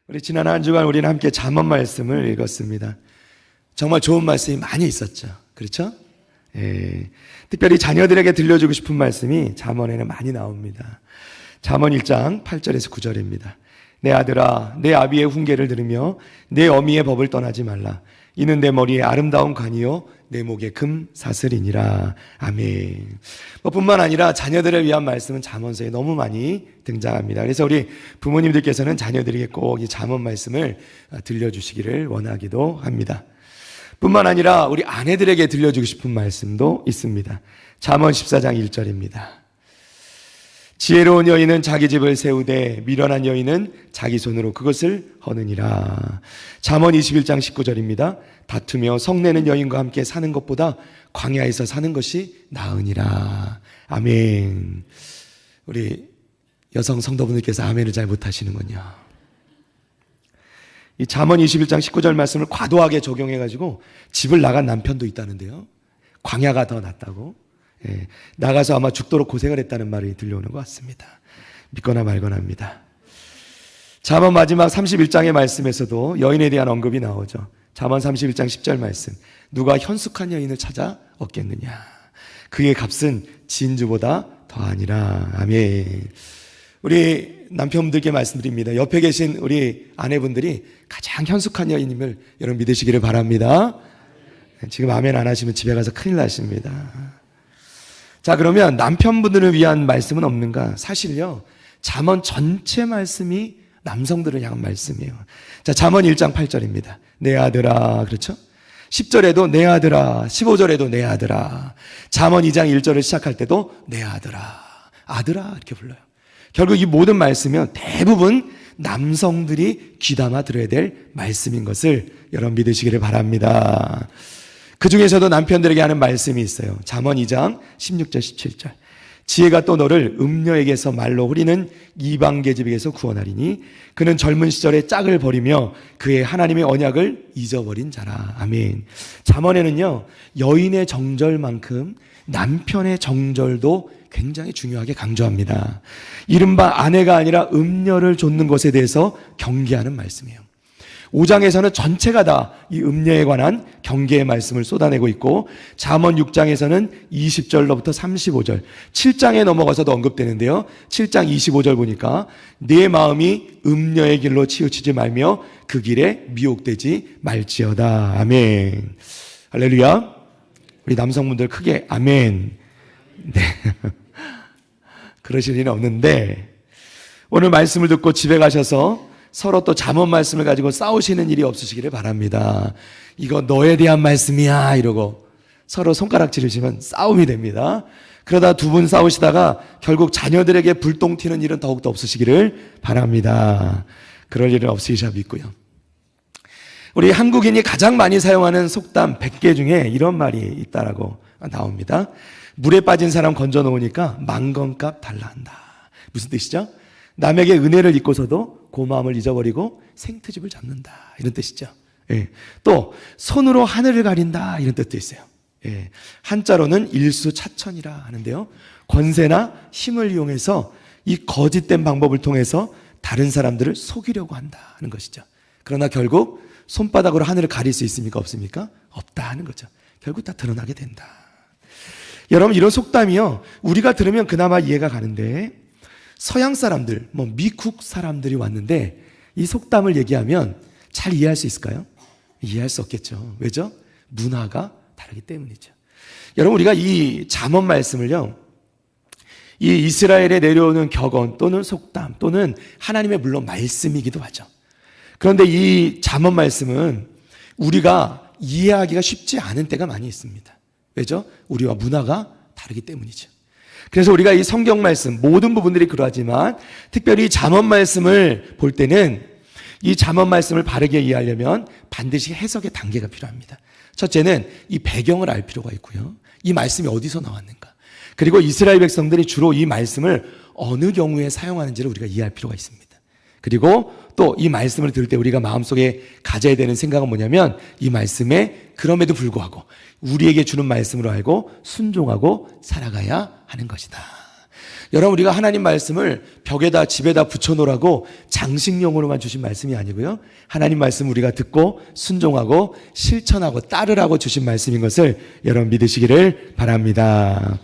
우리 지난 한 주간 우리는 함께 잠언 말씀을 읽었습니다. 정말 좋은 말씀이 많이 있었죠. 그렇죠? 예. 특별히 자녀들에게 들려주고 싶은 말씀이 잠언에는 많이 나옵니다. 잠언 1장 8절에서 9절입니다. 내 아들아, 내 아비의 훈계를 들으며 내 어미의 법을 떠나지 말라. 이는 내 머리에 아름다운 관이요 내 목에 금 사슬이니라. 아멘. 뿐만 아니라 자녀들을 위한 말씀은 잠언서에 너무 많이 등장합니다. 그래서 우리 부모님들께서는 자녀들에게 꼭 이 잠언 말씀을 들려주시기를 원하기도 합니다. 뿐만 아니라 우리 아내들에게 들려주고 싶은 말씀도 있습니다. 잠언 14장 1절입니다. 지혜로운 여인은 자기 집을 세우되 미련한 여인은 자기 손으로 그것을 허느니라. 잠언 21장 19절입니다. 다투며 성내는 여인과 함께 사는 것보다 광야에서 사는 것이 나으니라. 아멘. 우리 여성 성도분들께서 아멘을 잘 못하시는군요. 이 잠언 21장 19절 말씀을 과도하게 적용해가지고 집을 나간 남편도 있다는데요. 광야가 더 낫다고. 예, 나가서 아마 죽도록 고생을 했다는 말이 들려오는 것 같습니다. 믿거나 말거나 합니다. 잠언 마지막 31장의 말씀에서도 여인에 대한 언급이 나오죠. 잠언 31장 10절 말씀. 누가 현숙한 여인을 찾아 얻겠느냐. 그의 값은 진주보다 더하니라. 아멘. 우리 남편분들께 말씀드립니다. 옆에 계신 우리 아내분들이 가장 현숙한 여인임을 여러분 믿으시기를 바랍니다. 지금 아멘 안 하시면 집에 가서 큰일 나십니다. 자, 그러면 남편분들을 위한 말씀은 없는가? 사실요, 잠언 전체 말씀이 남성들을 향한 말씀이에요. 자, 잠언 1장 8절입니다. 내 아들아, 그렇죠? 10절에도 내 아들아, 15절에도 내 아들아, 잠언 2장 1절을 시작할 때도 내 아들아, 아들아 이렇게 불러요. 결국 이 모든 말씀은 대부분 남성들이 귀담아 들어야 될 말씀인 것을 여러분 믿으시기를 바랍니다. 그 중에서도 남편들에게 하는 말씀이 있어요. 잠언 2장 16절 17절. 지혜가 또 너를 음녀에게서 말로 흐리는 이방 계집에게서 구원하리니 그는 젊은 시절에 짝을 버리며 그의 하나님의 언약을 잊어버린 자라. 아멘. 잠언에는요, 여인의 정절만큼 남편의 정절도 굉장히 중요하게 강조합니다. 이른바 아내가 아니라 음녀를 좇는 것에 대해서 경계하는 말씀이에요. 5장에서는 전체가 다 이 음녀에 관한 경계의 말씀을 쏟아내고 있고, 잠언 6장에서는 20절로부터 35절, 7장에 넘어가서도 언급되는데요. 7장 25절 보니까 내 마음이 음녀의 길로 치우치지 말며 그 길에 미혹되지 말지어다. 아멘. 할렐루야. 우리 남성분들 크게 아멘. 네. 그러실 일은 없는데, 오늘 말씀을 듣고 집에 가셔서 서로 또 잠언 말씀을 가지고 싸우시는 일이 없으시기를 바랍니다. 이거 너에 대한 말씀이야 이러고 서로 손가락 찌르시면 싸움이 됩니다. 그러다 두 분 싸우시다가 결국 자녀들에게 불똥 튀는 일은 더욱더 없으시기를 바랍니다. 그럴 일은 없으시자 믿고요. 우리 한국인이 가장 많이 사용하는 속담 100개 중에 이런 말이 있다라고 나옵니다. 물에 빠진 사람 건져 놓으니까 만건값 달라 한다. 무슨 뜻이죠? 남에게 은혜를 입고서도 고마움을 잊어버리고 생트집을 잡는다, 이런 뜻이죠. 예. 또 손으로 하늘을 가린다, 이런 뜻도 있어요. 예. 한자로는 일수차천이라 하는데요, 권세나 힘을 이용해서 이 거짓된 방법을 통해서 다른 사람들을 속이려고 한다는 것이죠. 그러나 결국 손바닥으로 하늘을 가릴 수 있습니까? 없습니까? 없다 하는 거죠. 결국 다 드러나게 된다. 여러분, 이런 속담이요, 우리가 들으면 그나마 이해가 가는데 서양 사람들, 미국 사람들이 왔는데 이 속담을 얘기하면 잘 이해할 수 있을까요? 이해할 수 없겠죠. 왜죠? 문화가 다르기 때문이죠. 여러분, 우리가 이 잠언 말씀을요, 이 이스라엘에 내려오는 격언 또는 속담 또는 하나님의 물론 말씀이기도 하죠. 그런데 이 잠언 말씀은 우리가 이해하기가 쉽지 않은 때가 많이 있습니다. 왜죠? 우리와 문화가 다르기 때문이죠. 그래서 우리가 이 성경 말씀 모든 부분들이 그러하지만 특별히 잠언 말씀을 볼 때는 이 잠언 말씀을 바르게 이해하려면 반드시 해석의 단계가 필요합니다. 첫째는 이 배경을 알 필요가 있고요. 이 말씀이 어디서 나왔는가. 그리고 이스라엘 백성들이 주로 이 말씀을 어느 경우에 사용하는지를 우리가 이해할 필요가 있습니다. 그리고 또 이 말씀을 들을 때 우리가 마음속에 가져야 되는 생각은 뭐냐면 이 말씀에 그럼에도 불구하고 우리에게 주는 말씀으로 알고 순종하고 살아가야 하는 것이다. 여러분, 우리가 하나님 말씀을 벽에다 집에다 붙여놓으라고 장식용으로만 주신 말씀이 아니고요. 하나님 말씀 우리가 듣고 순종하고 실천하고 따르라고 주신 말씀인 것을 여러분 믿으시기를 바랍니다.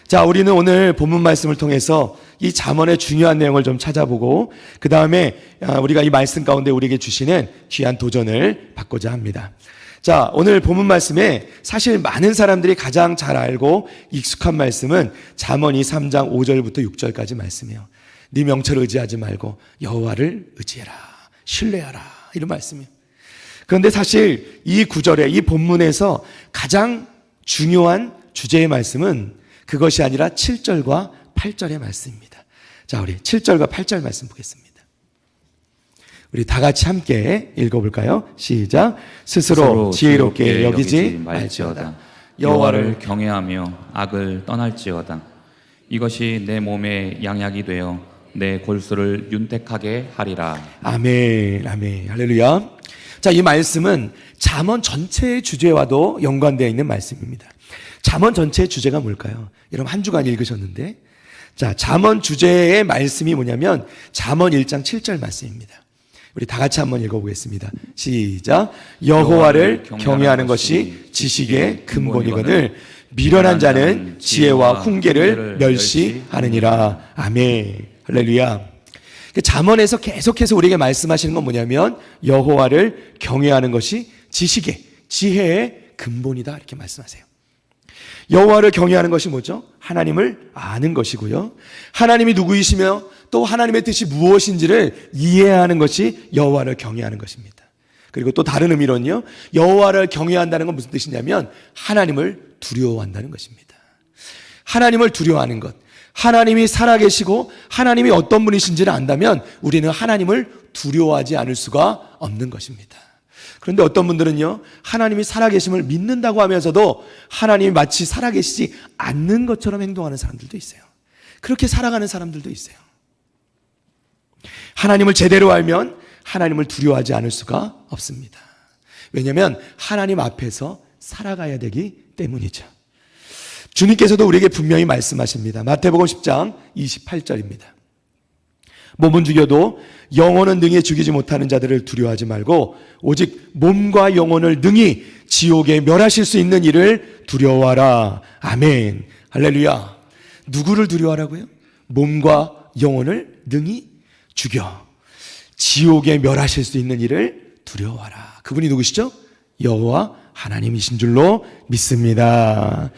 자, 우리는 오늘 본문 말씀을 통해서 이 잠언의 중요한 내용을 좀 찾아보고 그 다음에 우리가 이 말씀 가운데 우리에게 주시는 귀한 도전을 받고자 합니다. 자, 오늘 본문 말씀에 사실 많은 사람들이 가장 잘 알고 익숙한 말씀은 잠언이 3장 5절부터 6절까지 말씀이에요. 네 명철을 의지하지 말고 여호와를 의지해라, 신뢰하라, 이런 말씀이에요. 그런데 사실 이 구절에, 이 본문에서 가장 중요한 주제의 말씀은 그것이 아니라 7절과 8절의 말씀입니다. 자, 우리 7절과 8절 말씀 보겠습니다. 우리 다 같이 함께 읽어볼까요? 시작. 스스로 지혜롭게 여기지 말지어다. 여호와를 경외하며 악을 떠날지어다. 이것이 내 몸에 양약이 되어 내 골수를 윤택하게 하리라. 아멘, 아멘, 할렐루야. 자, 이 말씀은 잠언 전체의 주제와도 연관되어 있는 말씀입니다. 잠언 전체의 주제가 뭘까요? 여러분 한 주간 읽으셨는데, 자, 잠언 주제의 말씀이 뭐냐면 잠언 1장 7절 말씀입니다. 우리 다 같이 한번 읽어보겠습니다. 시작. 여호와를 경외하는 것이 지식의 근본이거늘 미련한 자는 지혜와 훈계를 멸시하느니라. 아멘, 할렐루야. 잠언에서 계속해서 우리에게 말씀하시는 건 뭐냐면 여호와를 경외하는 것이 지식의, 지혜의 근본이다, 이렇게 말씀하세요. 여호와를 경외하는 것이 뭐죠? 하나님을 아는 것이고요. 하나님이 누구이시며 또 하나님의 뜻이 무엇인지를 이해하는 것이 여호와를 경외하는 것입니다. 그리고 또 다른 의미로는요, 여호와를 경외한다는 건 무슨 뜻이냐면 하나님을 두려워한다는 것입니다. 하나님을 두려워하는 것, 하나님이 살아계시고 하나님이 어떤 분이신지를 안다면 우리는 하나님을 두려워하지 않을 수가 없는 것입니다. 그런데 어떤 분들은요, 하나님이 살아계심을 믿는다고 하면서도 하나님이 마치 살아계시지 않는 것처럼 행동하는 사람들도 있어요. 그렇게 살아가는 사람들도 있어요. 하나님을 제대로 알면 하나님을 두려워하지 않을 수가 없습니다. 왜냐하면 하나님 앞에서 살아가야 되기 때문이죠. 주님께서도 우리에게 분명히 말씀하십니다. 마태복음 10장 28절입니다. 몸은 죽여도 영혼은 능히 죽이지 못하는 자들을 두려워하지 말고 오직 몸과 영혼을 능히 지옥에 멸하실 수 있는 이를 두려워하라. 아멘, 할렐루야. 누구를 두려워하라고요? 몸과 영혼을 능히 죽여 지옥에 멸하실 수 있는 이를 두려워하라. 그분이 누구시죠? 여호와 하나님이신 줄로 믿습니다.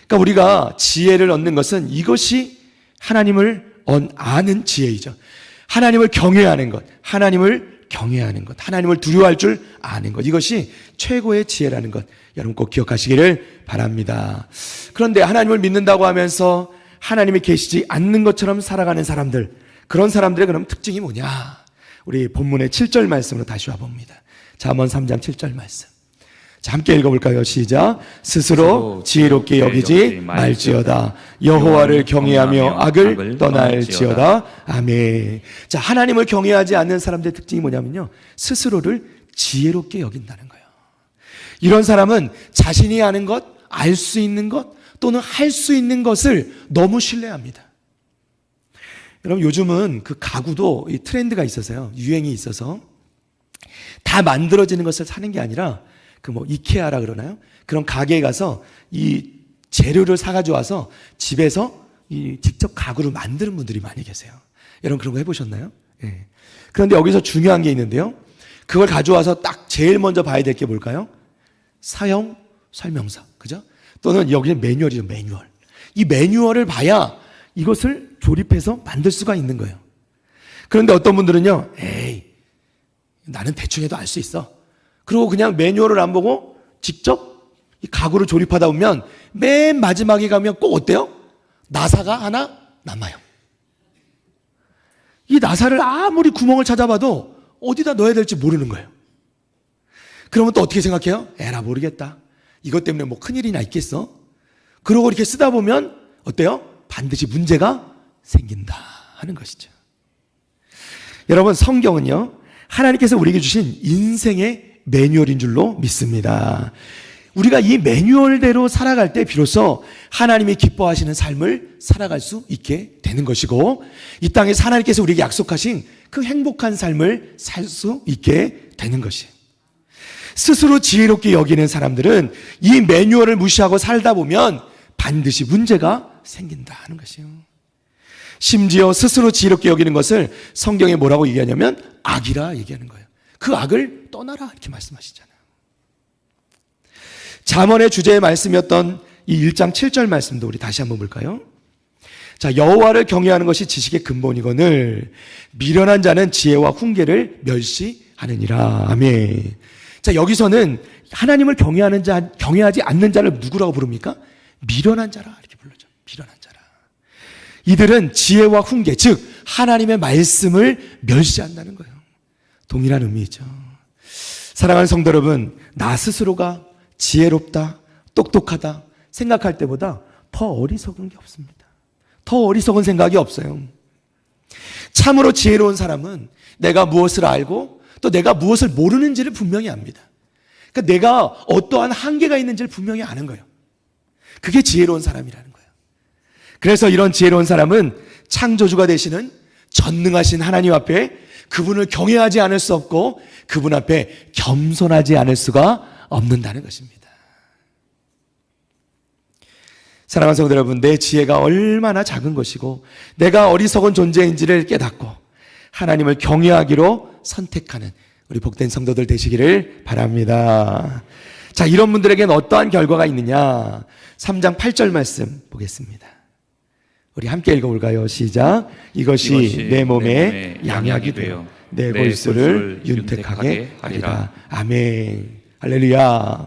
그러니까 우리가 지혜를 얻는 것은 이것이 하나님을 아는 지혜이죠. 하나님을 경외하는 것, 하나님을 경외하는 것, 하나님을 두려워할 줄 아는 것, 이것이 최고의 지혜라는 것 여러분 꼭 기억하시기를 바랍니다. 그런데 하나님을 믿는다고 하면서 하나님이 계시지 않는 것처럼 살아가는 사람들, 그런 사람들의 그럼 특징이 뭐냐? 우리 본문의 7절 말씀으로 다시 와봅니다. 잠언 3장 7절 말씀. 자, 함께 읽어볼까요? 시작. 스스로 지혜롭게 여기지 말지어다. 여호와를 경외하며 악을 떠날지어다. 아멘. 자, 하나님을 경외하지 않는 사람들의 특징이 뭐냐면요, 스스로를 지혜롭게 여긴다는 거예요. 이런 사람은 자신이 아는 것, 알 수 있는 것 또는 할 수 있는 것을 너무 신뢰합니다. 여러분, 요즘은 그 가구도 이 트렌드가 있어서요, 유행이 있어서 다 만들어지는 것을 사는 게 아니라 이케아라 그러나요? 그런 가게에 가서 이 재료를 사가지고 와서 집에서 직접 가구를 만드는 분들이 많이 계세요. 여러분 그런 거 해보셨나요? 예. 그런데 여기서 중요한 게 있는데요. 그걸 가져와서 딱 제일 먼저 봐야 될 게 뭘까요? 사용 설명서, 그죠? 또는 여기는 매뉴얼이죠, 매뉴얼. 이 매뉴얼을 봐야 이것을 조립해서 만들 수가 있는 거예요. 그런데 어떤 분들은요, 에이, 나는 대충 해도 알 수 있어. 그리고 그냥 매뉴얼을 안 보고 직접 이 가구를 조립하다 보면 맨 마지막에 가면 꼭 어때요? 나사가 하나 남아요. 이 나사를 아무리 구멍을 찾아봐도 어디다 넣어야 될지 모르는 거예요. 그러면 또 어떻게 생각해요? 에라 모르겠다. 이것 때문에 큰일이나 있겠어? 그러고 이렇게 쓰다 보면 어때요? 반드시 문제가 생긴다 하는 것이죠. 여러분, 성경은요, 하나님께서 우리에게 주신 인생의 매뉴얼인 줄로 믿습니다. 우리가 이 매뉴얼대로 살아갈 때 비로소 하나님이 기뻐하시는 삶을 살아갈 수 있게 되는 것이고, 이 땅에서 하나님께서 우리에게 약속하신 그 행복한 삶을 살 수 있게 되는 것이에요. 스스로 지혜롭게 여기는 사람들은 이 매뉴얼을 무시하고 살다 보면 반드시 문제가 생긴다 하는 것이에요. 심지어 스스로 지혜롭게 여기는 것을 성경에 뭐라고 얘기하냐면 악이라 얘기하는 거예요. 그 악을 떠나라 이렇게 말씀하시잖아요. 잠언의 주제의 말씀이었던 이 1장 7절 말씀도 우리 다시 한번 볼까요? 자, 여호와를 경외하는 것이 지식의 근본이거늘 미련한 자는 지혜와 훈계를 멸시하느니라. 아멘. 자, 여기서는 하나님을 경외하지 않는 자를 누구라고 부릅니까? 미련한 자라 이렇게 불러죠. 미련한 자라. 이들은 지혜와 훈계, 즉 하나님의 말씀을 멸시한다는 거예요. 동일한 의미죠. 사랑하는 성도 여러분, 나 스스로가 지혜롭다, 똑똑하다 생각할 때보다 더 어리석은 게 없습니다. 더 어리석은 생각이 없어요. 참으로 지혜로운 사람은 내가 무엇을 알고 또 내가 무엇을 모르는지를 분명히 압니다. 그러니까 내가 어떠한 한계가 있는지를 분명히 아는 거예요. 그게 지혜로운 사람이라는 거예요. 그래서 이런 지혜로운 사람은 창조주가 되시는 전능하신 하나님 앞에 그분을 경외하지 않을 수 없고 그분 앞에 겸손하지 않을 수가 없는다는 것입니다. 사랑하는 성도 여러분, 내 지혜가 얼마나 작은 것이고 내가 어리석은 존재인지를 깨닫고 하나님을 경외하기로 선택하는 우리 복된 성도들 되시기를 바랍니다. 자, 이런 분들에게는 어떠한 결과가 있느냐? 3장 8절 말씀 보겠습니다. 우리 함께 읽어볼까요? 시작. 이것이 내 몸에 양약이 되어 내 골수를 윤택하게 하리라. 아멘. 할렐루야.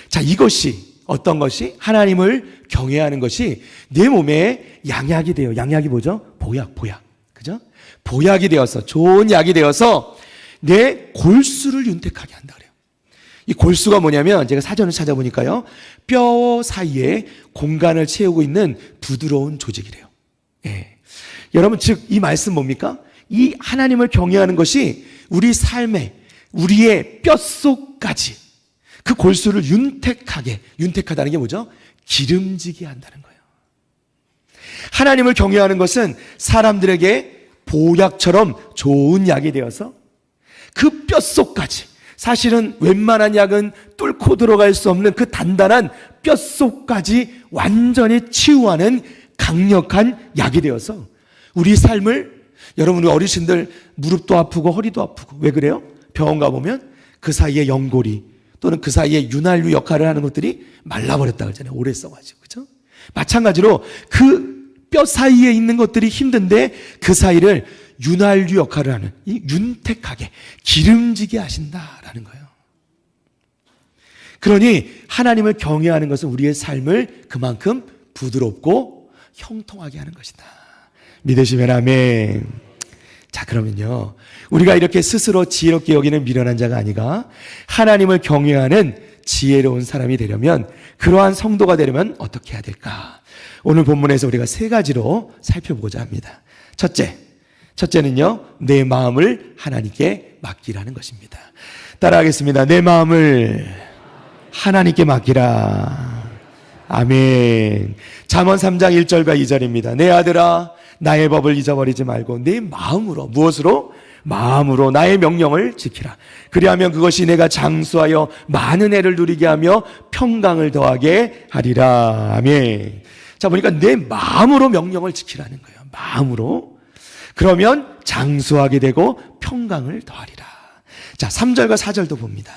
자, 이것이 어떤 것이? 하나님을 경외하는 것이 내 몸에 양약이 돼요. 양약이 뭐죠? 보약. 그죠? 보약이 되어서, 좋은 약이 되어서 내 골수를 윤택하게 한다 그래요. 이 골수가 뭐냐면 제가 사전을 찾아보니까요, 뼈 사이에 공간을 채우고 있는 부드러운 조직이래요. 예. 여러분, 즉 이 말씀 뭡니까? 이 하나님을 경외하는 것이 우리 삶에, 우리의 뼛속까지 그 골수를 윤택하다는 게 뭐죠? 기름지게 한다는 거예요. 하나님을 경외하는 것은 사람들에게 보약처럼 좋은 약이 되어서 그 뼛속까지, 사실은 웬만한 약은 뚫고 들어갈 수 없는 그 단단한 뼛속까지 완전히 치유하는 강력한 약이 되어서 우리 삶을, 여러분, 우리 어르신들 무릎도 아프고 허리도 아프고 왜 그래요? 병원 가보면 그 사이에 연골이 또는 그 사이에 윤활유 역할을 하는 것들이 말라버렸다 그러잖아요. 오래 써가지고. 그죠? 마찬가지로 그 뼈 사이에 있는 것들이 힘든데 그 사이를 윤활유 역할을 하는, 이 윤택하게 기름지게 하신다라는 거예요. 그러니 하나님을 경외하는 것은 우리의 삶을 그만큼 부드럽고 형통하게 하는 것이다. 믿으시면 아멘. 자, 그러면요, 우리가 이렇게 스스로 지혜롭게 여기는 미련한 자가 아니가 하나님을 경외하는 지혜로운 사람이 되려면, 그러한 성도가 되려면 어떻게 해야 될까? 오늘 본문에서 우리가 세 가지로 살펴보고자 합니다. 첫째는요, 내 마음을 하나님께 맡기라는 것입니다. 따라하겠습니다. 내 마음을 하나님께 맡기라. 아멘. 잠언 3장 1절과 2절입니다. 내 아들아, 나의 법을 잊어버리지 말고 내 마음으로, 무엇으로? 마음으로 나의 명령을 지키라. 그리하면 그것이 내가 장수하여 많은 애를 누리게 하며 평강을 더하게 하리라. 아멘. 자, 보니까 내 마음으로 명령을 지키라는 거예요. 마음으로. 그러면 장수하게 되고 평강을 더하리라. 자, 3절과 4절도 봅니다.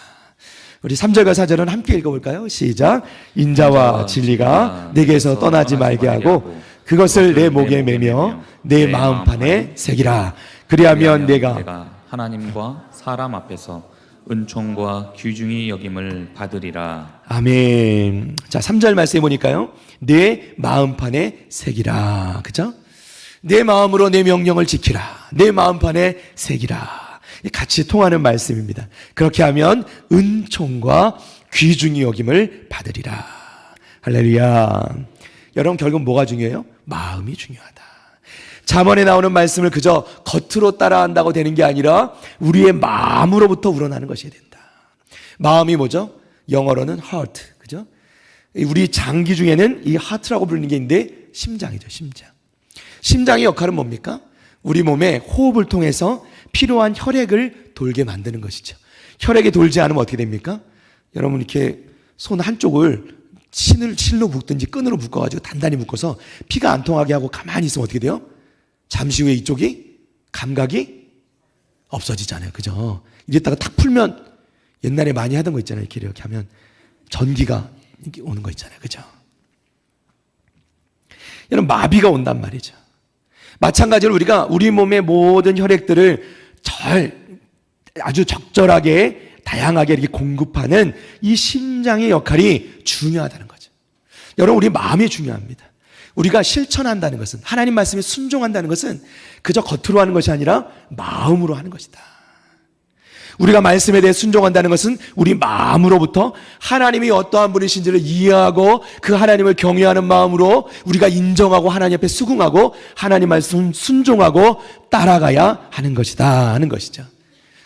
우리 3절과 4절은 함께 읽어볼까요? 시작. 인자와 진리가 내게서 떠나지 말게 하고 그것을 내 목에 매며 내 마음판에 새기라. 그리하면 내가 하나님과 사람 앞에서 은총과 귀중히 여김을 받으리라. 아멘. 자, 3절 말씀해 보니까요, 내 마음판에 새기라. 그죠? 내 마음으로 내 명령을 지키라. 내 마음판에 새기라. 같이 통하는 말씀입니다. 그렇게 하면 은총과 귀중히 여김을 받으리라. 할렐루야. 여러분, 결국 뭐가 중요해요? 마음이 중요하다. 잠언에 나오는 말씀을 그저 겉으로 따라한다고 되는 게 아니라 우리의 마음으로부터 우러나는 것이 된다. 마음이 뭐죠? 영어로는 heart. 우리 장기 중에는 이 하트라고 부르는 게 있는데 심장이죠, 심장. 심장의 역할은 뭡니까? 우리 몸에 호흡을 통해서 필요한 혈액을 돌게 만드는 것이죠. 혈액이 돌지 않으면 어떻게 됩니까? 여러분 이렇게 손 한쪽을 실로 묶든지 끈으로 묶어가지고 단단히 묶어서 피가 안 통하게 하고 가만히 있으면 어떻게 돼요? 잠시 후에 이쪽이 감각이 없어지잖아요. 그죠? 이랬다가 탁 풀면 옛날에 많이 하던 거 있잖아요. 이렇게 하면 전기가 이렇게 오는 거 있잖아요. 그죠? 이런 마비가 온단 말이죠. 마찬가지로 우리가 우리 몸의 모든 혈액들을 아주 적절하게 다양하게 이렇게 공급하는 이 심장의 역할이 중요하다는 거죠. 여러분, 우리 마음이 중요합니다. 우리가 실천한다는 것은, 하나님 말씀에 순종한다는 것은 그저 겉으로 하는 것이 아니라 마음으로 하는 것이다. 우리가 말씀에 대해 순종한다는 것은 우리 마음으로부터 하나님이 어떠한 분이신지를 이해하고 그 하나님을 경외하는 마음으로 우리가 인정하고 하나님 앞에 수긍하고 하나님 말씀 순종하고 따라가야 하는 것이다 하는 것이죠.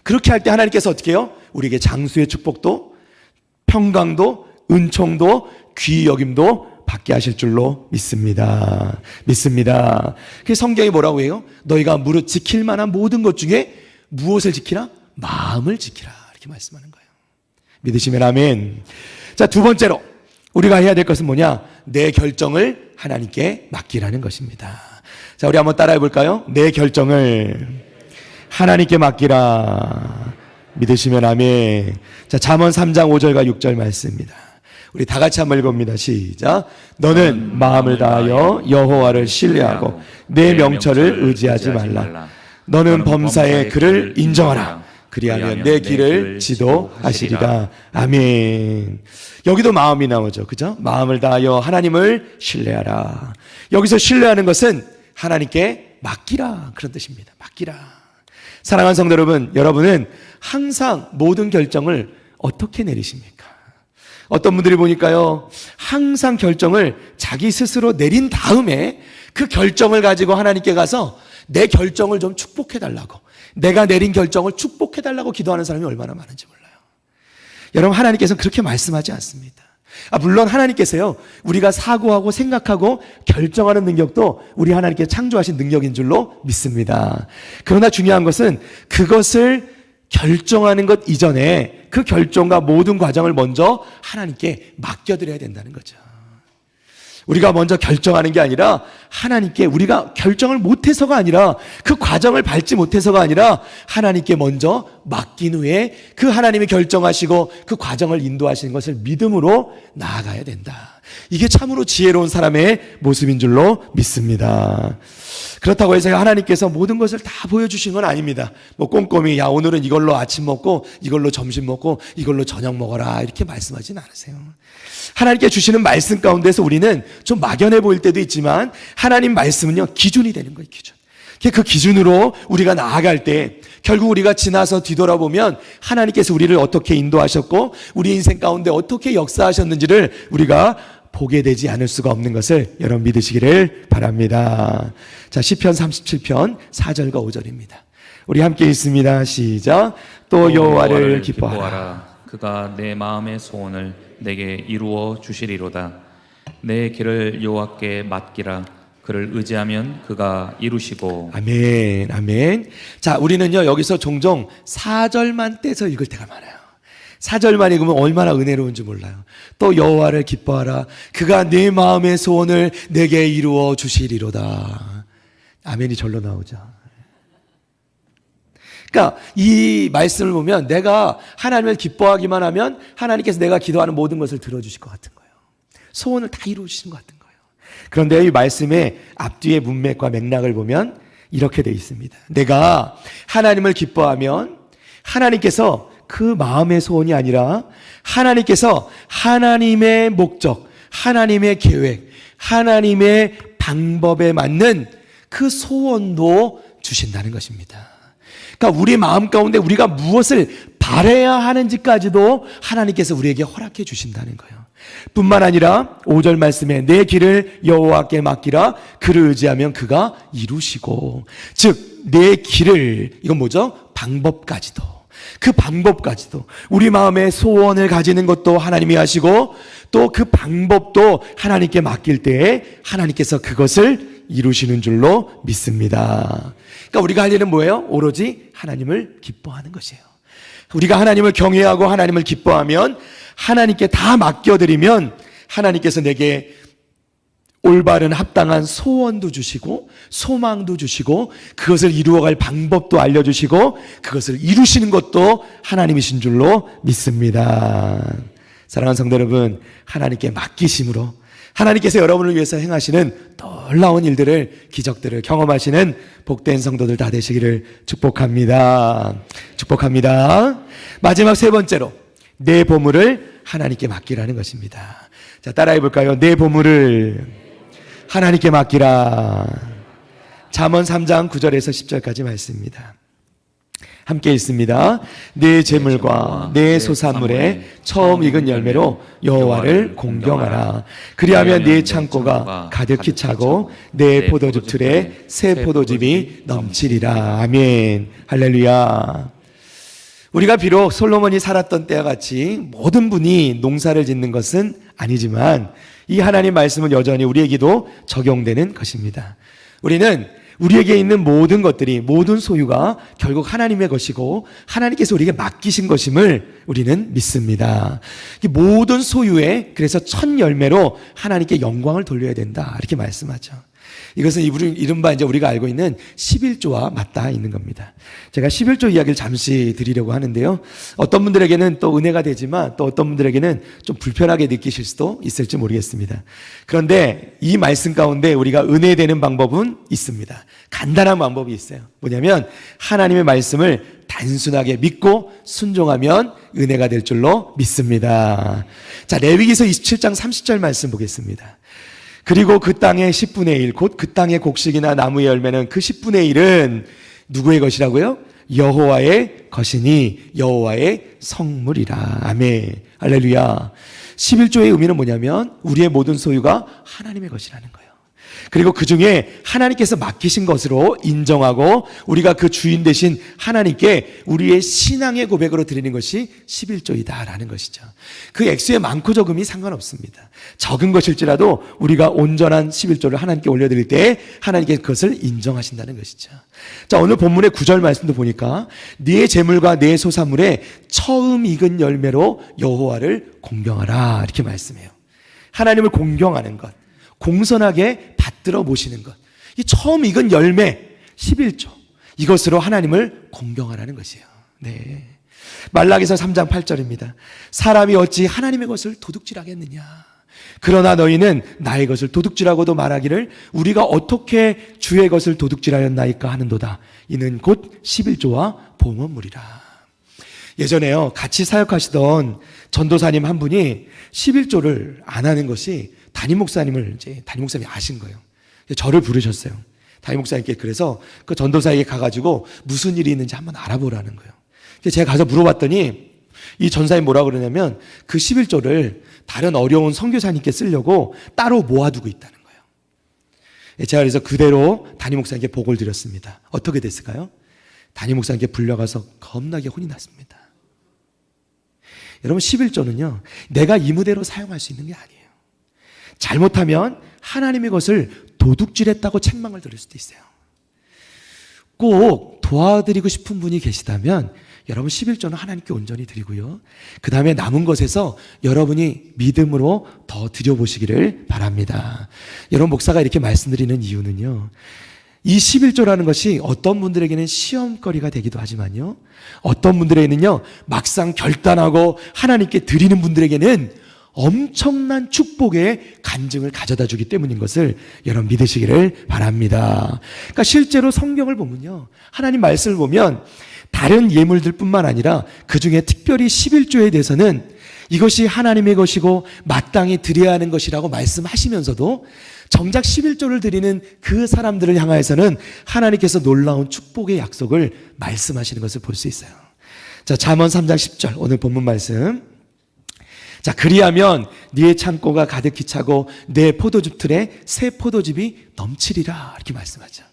그렇게 할 때 하나님께서 어떻게 해요? 우리에게 장수의 축복도 평강도 은총도 귀히 여김도 받게 하실 줄로 믿습니다. 그 성경이 뭐라고 해요? 너희가 무릇 지킬 만한 모든 것 중에 무엇을 지키라? 마음을 지키라. 이렇게 말씀하는 거예요. 믿으시면 아멘. 자, 두 번째로 우리가 해야 될 것은 뭐냐? 내 결정을 하나님께 맡기라는 것입니다. 자, 우리 한번 따라해 볼까요? 내 결정을 하나님께 맡기라. 믿으시면 아멘. 자, 잠언 3장 5절과 6절 말씀입니다. 우리 다 같이 한번 읽어봅니다. 시작. 너는 마음을 다하여 여호와를 신뢰하고 내 명철을 의지하지 말라. 너는 범사의 그를 인정하라. 그리하면 내 길을 지도하시리라. 아멘. 여기도 마음이 나오죠. 그죠? 마음을 다하여 하나님을 신뢰하라. 여기서 신뢰하는 것은 하나님께 맡기라. 그런 뜻입니다. 맡기라. 사랑하는 성도 여러분, 여러분은 항상 모든 결정을 어떻게 내리십니까? 어떤 분들이 보니까요, 항상 결정을 자기 스스로 내린 다음에 그 결정을 가지고 하나님께 가서 내 결정을 좀 축복해달라고, 내가 내린 결정을 축복해달라고 기도하는 사람이 얼마나 많은지 몰라요. 여러분, 하나님께서는 그렇게 말씀하지 않습니다. 물론 하나님께서요, 우리가 사고하고 생각하고 결정하는 능력도 우리 하나님께 창조하신 능력인 줄로 믿습니다. 그러나 중요한 것은 그것을 결정하는 것 이전에 그 결정과 모든 과정을 먼저 하나님께 맡겨드려야 된다는 거죠. 우리가 먼저 결정하는 게 아니라 하나님께, 우리가 결정을 못해서가 아니라 그 과정을 밟지 못해서가 아니라 하나님께 먼저 맡긴 후에 그 하나님이 결정하시고 그 과정을 인도하시는 것을 믿음으로 나아가야 된다. 이게 참으로 지혜로운 사람의 모습인 줄로 믿습니다. 그렇다고 해서 하나님께서 모든 것을 다 보여주신 건 아닙니다. 꼼꼼히 야, 오늘은 이걸로 아침 먹고 이걸로 점심 먹고 이걸로 저녁 먹어라 이렇게 말씀하진 않으세요. 하나님께 주시는 말씀 가운데서 우리는 좀 막연해 보일 때도 있지만 하나님 말씀은요, 기준이 되는 거예요. 기준. 그 기준으로 우리가 나아갈 때 결국 우리가 지나서 뒤돌아보면 하나님께서 우리를 어떻게 인도하셨고 우리 인생 가운데 어떻게 역사하셨는지를 우리가 보게 되지 않을 수가 없는 것을 여러분 믿으시기를 바랍니다. 자, 시편 37편 4절과 5절입니다. 우리 함께 읽습니다. 시작. 또 여호와를 기뻐하라. 그가 내 마음의 소원을 내게 이루어 주시리로다. 내 길을 여호와께 맡기라. 그를 의지하면 그가 이루시고. 아멘, 아멘. 자, 우리는요, 여기서 종종 4절만 떼서 읽을 때가 많아요. 4절만 읽으면 얼마나 은혜로운지 몰라요. 또 여호와를 기뻐하라. 그가 내 마음의 소원을 내게 이루어 주시리로다. 아멘이 절로 나오죠. 그러니까 이 말씀을 보면 내가 하나님을 기뻐하기만 하면 하나님께서 내가 기도하는 모든 것을 들어주실 것 같은 거예요. 소원을 다 이루어주시는 것 같은 거예요. 그런데 이 말씀의 앞뒤의 문맥과 맥락을 보면 이렇게 되어 있습니다. 내가 하나님을 기뻐하면 하나님께서 그 마음의 소원이 아니라 하나님께서 하나님의 목적, 하나님의 계획, 하나님의 방법에 맞는 그 소원도 주신다는 것입니다. 그러니까 우리 마음 가운데 우리가 무엇을 바라야 하는지까지도 하나님께서 우리에게 허락해 주신다는 거예요. 뿐만 아니라 5절 말씀에 내 길을 여호와께 맡기라. 그를 의지하면 그가 이루시고, 즉 내 길을, 이건 뭐죠? 방법까지도 그 방법까지도 우리 마음의 소원을 가지는 것도 하나님이 하시고 또 그 방법도 하나님께 맡길 때에 하나님께서 그것을 이루시는 줄로 믿습니다. 그러니까 우리가 할 일은 뭐예요? 오로지 하나님을 기뻐하는 것이에요. 우리가 하나님을 경외하고 하나님을 기뻐하면 하나님께 다 맡겨드리면 하나님께서 내게 올바른 합당한 소원도 주시고 소망도 주시고 그것을 이루어갈 방법도 알려주시고 그것을 이루시는 것도 하나님이신 줄로 믿습니다. 사랑하는 성도 여러분, 하나님께 맡기심으로 하나님께서 여러분을 위해서 행하시는 놀라운 일들을, 기적들을 경험하시는 복된 성도들 다 되시기를 축복합니다. 축복합니다. 마지막 세 번째로 내 보물을 하나님께 맡기라는 것입니다. 자, 따라해 볼까요? 내 보물을 하나님께 맡기라. 잠언 3장 9절에서 10절까지 말씀입니다. 함께 읽습니다. 내 재물과 내 소산물에 처음 익은 열매로 여호와를 공경하라. 그리하면 네 창고가 가득히 차고 내 포도즙 틀에 새 포도즙이 넘치리라. 아멘. 할렐루야. 우리가 비록 솔로몬이 살았던 때와 같이 모든 분이 농사를 짓는 것은 아니지만 이 하나님 말씀은 여전히 우리에게도 적용되는 것입니다. 우리는 우리에게 있는 모든 것들이, 모든 소유가 결국 하나님의 것이고 하나님께서 우리에게 맡기신 것임을 우리는 믿습니다. 이 모든 소유에 그래서 첫 열매로 하나님께 영광을 돌려야 된다, 이렇게 말씀하죠. 이것은 이른바 이제 우리가 알고 있는 11조와 맞닿아 있는 겁니다. 제가 11조 이야기를 잠시 드리려고 하는데요. 어떤 분들에게는 또 은혜가 되지만 또 어떤 분들에게는 좀 불편하게 느끼실 수도 있을지 모르겠습니다. 그런데 이 말씀 가운데 우리가 은혜되는 방법은 있습니다. 간단한 방법이 있어요. 뭐냐면 하나님의 말씀을 단순하게 믿고 순종하면 은혜가 될 줄로 믿습니다. 자, 레위기서 27장 30절 말씀 보겠습니다. 그리고 그 땅의 10분의 1, 곧 그 땅의 곡식이나 나무의 열매는 그 10분의 1은 누구의 것이라고요? 여호와의 것이니 여호와의 성물이라. 아멘. 할렐루야. 11조의 의미는 뭐냐면 우리의 모든 소유가 하나님의 것이라는 거예요. 그리고 그 중에 하나님께서 맡기신 것으로 인정하고 우리가 그 주인 되신 하나님께 우리의 신앙의 고백으로 드리는 것이 11조이다라는 것이죠. 그 액수의 많고 적음이 상관없습니다. 적은 것일지라도 우리가 온전한 11조를 하나님께 올려드릴 때 하나님께서 그것을 인정하신다는 것이죠. 자, 오늘 본문의 9절 말씀도 보니까 네 재물과 네 소산물에 처음 익은 열매로 여호와를 공경하라, 이렇게 말씀해요. 하나님을 공경하는 것, 공손하게 받들어 모시는 것, 이 처음 익은 열매 11조, 이것으로 하나님을 공경하라는 것이에요. 네. 말라기서 3장 8절입니다. 사람이 어찌 하나님의 것을 도둑질하겠느냐. 그러나 너희는 나의 것을 도둑질하고도 말하기를 우리가 어떻게 주의 것을 도둑질하였나이까 하는도다. 이는 곧 11조와 봉헌물이라. 예전에요, 같이 사역하시던 전도사님 한 분이 11조를 안 하는 것이 담임 목사님이 아신 거예요. 저를 부르셨어요. 담임 목사님께. 그래서 그 전도사에게 가가지고 무슨 일이 있는지 한번 알아보라는 거예요. 제가 가서 물어봤더니 이 전사님 뭐라 그러냐면 그 11조를 다른 어려운 선교사님께 쓰려고 따로 모아두고 있다는 거예요. 제가 그래서 그대로 담임 목사님께 보고를 드렸습니다. 어떻게 됐을까요? 담임 목사님께 불려가서 겁나게 혼이 났습니다. 여러분, 11조는요, 내가 이무대로 사용할 수 있는 게 아니에요. 잘못하면 하나님의 것을 도둑질했다고 책망을 들을 수도 있어요. 꼭 도와드리고 싶은 분이 계시다면 여러분 11조는 하나님께 온전히 드리고요. 그 다음에 남은 것에서 여러분이 믿음으로 더 드려보시기를 바랍니다. 여러분, 목사가 이렇게 말씀드리는 이유는요, 이 11조라는 것이 어떤 분들에게는 시험거리가 되기도 하지만요, 어떤 분들에게는요, 막상 결단하고 하나님께 드리는 분들에게는 엄청난 축복의 간증을 가져다 주기 때문인 것을 여러분 믿으시기를 바랍니다. 그러니까 실제로 성경을 보면요, 하나님 말씀을 보면 다른 예물들 뿐만 아니라 그 중에 특별히 11조에 대해서는 이것이 하나님의 것이고 마땅히 드려야 하는 것이라고 말씀하시면서도 정작 11조를 드리는 그 사람들을 향하여서는 하나님께서 놀라운 축복의 약속을 말씀하시는 것을 볼 수 있어요. 자, 잠언 3장 10절 오늘 본문 말씀. 자, 그리하면 네 창고가 가득히 차고 내 포도즙 틀에 새 포도즙이 넘치리라, 이렇게 말씀하죠.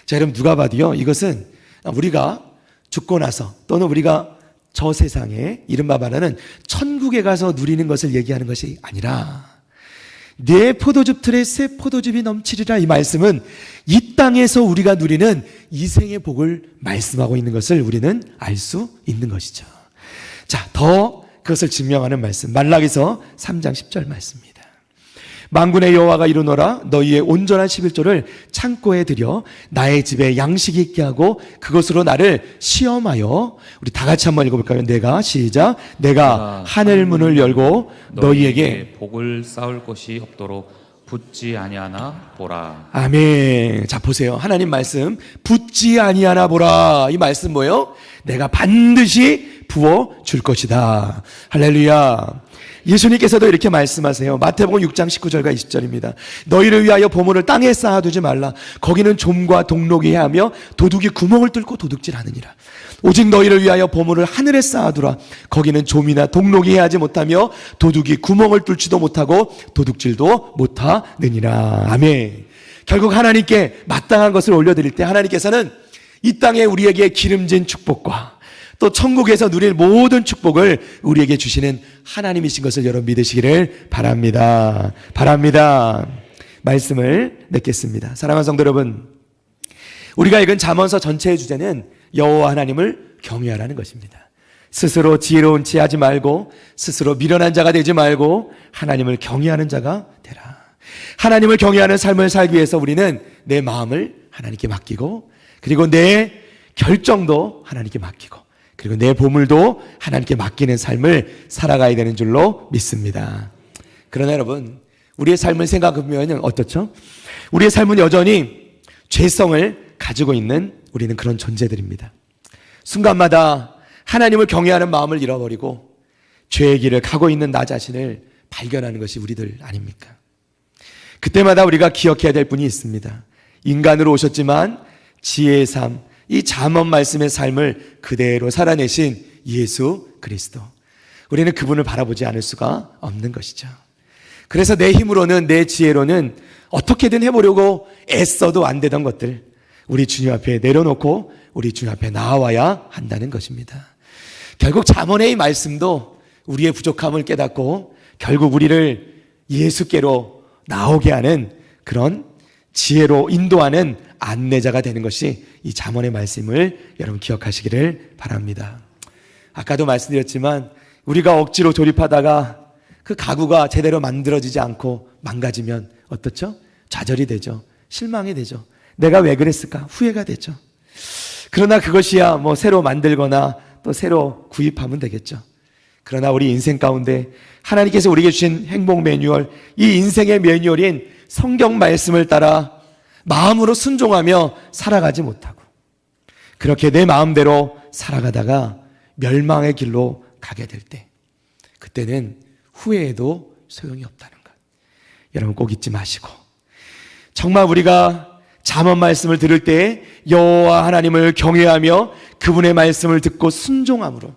자, 여러분, 누가 봐도요, 이것은 우리가 죽고 나서 또는 우리가 저 세상에 이른바 말하는 천국에 가서 누리는 것을 얘기하는 것이 아니라 내 포도즙 틀에 새 포도즙이 넘치리라, 이 말씀은 이 땅에서 우리가 누리는 이생의 복을 말씀하고 있는 것을 우리는 알 수 있는 것이죠. 자, 더 그것을 증명하는 말씀, 말라기서 3장 10절 말씀입니다. 만군의 여호와가 이르노라, 너희의 온전한 11조를 창고에 들여 나의 집에 양식이 있게 하고 그것으로 나를 시험하여, 우리 다 같이 한번 읽어볼까요? 시작. 내가 하늘 문을 열고 너희에게 복을 쌓을 것이 없도록 붓지 아니하나 보라. 아멘. 자, 보세요. 하나님 말씀, 붓지 아니하나 보라. 이 말씀 뭐예요? 내가 반드시 부어 줄 것이다. 할렐루야. 예수님께서도 이렇게 말씀하세요. 마태복음 6장 19절과 20절입니다. 너희를 위하여 보물을 땅에 쌓아두지 말라. 거기는 좀과 동록이 해하며 도둑이 구멍을 뚫고 도둑질하느니라. 오직 너희를 위하여 보물을 하늘에 쌓아두라. 거기는 좀이나 동록이 해하지 못하며 도둑이 구멍을 뚫지도 못하고 도둑질도 못하느니라. 아멘. 결국 하나님께 마땅한 것을 올려드릴 때 하나님께서는 이 땅에 우리에게 기름진 축복과 또 천국에서 누릴 모든 축복을 우리에게 주시는 하나님이신 것을 여러분 믿으시기를 바랍니다. 말씀을 맺겠습니다. 사랑하는 성도 여러분, 우리가 읽은 잠언서 전체의 주제는 여호와 하나님을 경외하라는 것입니다. 스스로 지혜로운 체 하지 말고 스스로 미련한 자가 되지 말고 하나님을 경외하는 자가 되라. 하나님을 경외하는 삶을 살기 위해서 우리는 내 마음을 하나님께 맡기고, 그리고 내 결정도 하나님께 맡기고, 그리고 내 보물도 하나님께 맡기는 삶을 살아가야 되는 줄로 믿습니다. 그러나 여러분, 우리의 삶을 생각해보면 어떻죠? 우리의 삶은 여전히 죄성을 가지고 있는 우리는 그런 존재들입니다. 순간마다 하나님을 경외하는 마음을 잃어버리고 죄의 길을 가고 있는 나 자신을 발견하는 것이 우리들 아닙니까? 그때마다 우리가 기억해야 될 분이 있습니다. 인간으로 오셨지만 지혜의 삶, 이 잠언 말씀의 삶을 그대로 살아내신 예수 그리스도. 우리는 그분을 바라보지 않을 수가 없는 것이죠. 그래서 내 힘으로는, 내 지혜로는 어떻게든 해보려고 애써도 안 되던 것들, 우리 주님 앞에 내려놓고 우리 주님 앞에 나와야 한다는 것입니다. 결국 잠언의 이 말씀도 우리의 부족함을 깨닫고 결국 우리를 예수께로 나오게 하는 그런 지혜로 인도하는 안내자가 되는 것이 이 잠언의 말씀을 여러분 기억하시기를 바랍니다. 아까도 말씀드렸지만 우리가 억지로 조립하다가 그 가구가 제대로 만들어지지 않고 망가지면 어떻죠? 좌절이 되죠. 실망이 되죠. 내가 왜 그랬을까? 후회가 되죠. 그러나 그것이야 뭐 새로 만들거나 또 새로 구입하면 되겠죠. 그러나 우리 인생 가운데 하나님께서 우리에게 주신 행복 매뉴얼, 이 인생의 매뉴얼인 성경 말씀을 따라 마음으로 순종하며 살아가지 못하고 그렇게 내 마음대로 살아가다가 멸망의 길로 가게 될 때, 그때는 후회해도 소용이 없다는 것 여러분 꼭 잊지 마시고, 정말 우리가 잠언 말씀을 들을 때 여호와 하나님을 경외하며 그분의 말씀을 듣고 순종함으로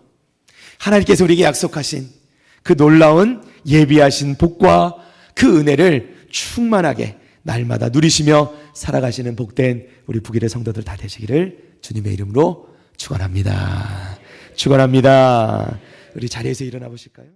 하나님께서 우리에게 약속하신 그 놀라운 예비하신 복과 그 은혜를 충만하게 날마다 누리시며 살아가시는 복된 우리 북일의 성도들 다 되시기를 주님의 이름으로 축원합니다. 우리 자리에서 일어나 보실까요?